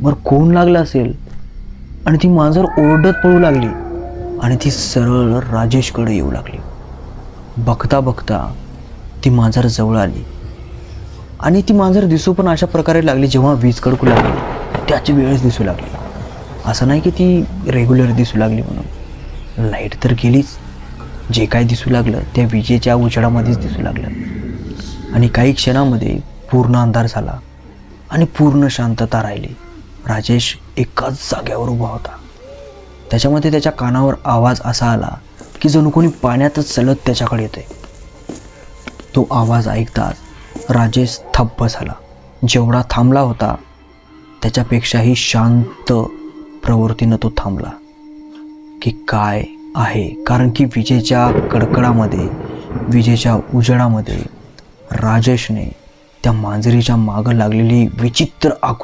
बरं कोण लागलं असेल. आणि ती मांजर ओरडत पळू लागली आणि ती सरळ राजेशकडे येऊ लागली. बघता बघता ती मांजर जवळ आली आणि ती मांजर दिसू पण अशा प्रकारे लागली जेव्हा वीज कडकू लागली त्याची वेळच दिसू लागली. असं नाही की ती रेग्युलर दिसू लागली म्हणून. लाईट तर गेलीच, जे काय दिसू लागलं त्या विजेच्या उजेडामध्येच दिसू लागलं. आणि काही क्षणामध्ये पूर्ण अंधार झाला आणि पूर्ण शांतता राहिली. राजेश एकाच जागेवर उभा होता. त्याच्यामध्ये त्याच्या कानावर आवाज असा आला की जणू कोणी पाण्यातच चालत त्याच्याकडे येतोय. तो आवाज ऐकताच राजेश थप्प झाला. जेवढा थांबला होता त्याच्यापेक्षाही शांत प्रवृत्तीनं तो थांबला. की काय आहे, कारण की विजेच्या कडकडामध्ये, विजेच्या उजेडामध्ये राजेशने त्या मांजरीच्या मागं लागलेली विचित्र आकृती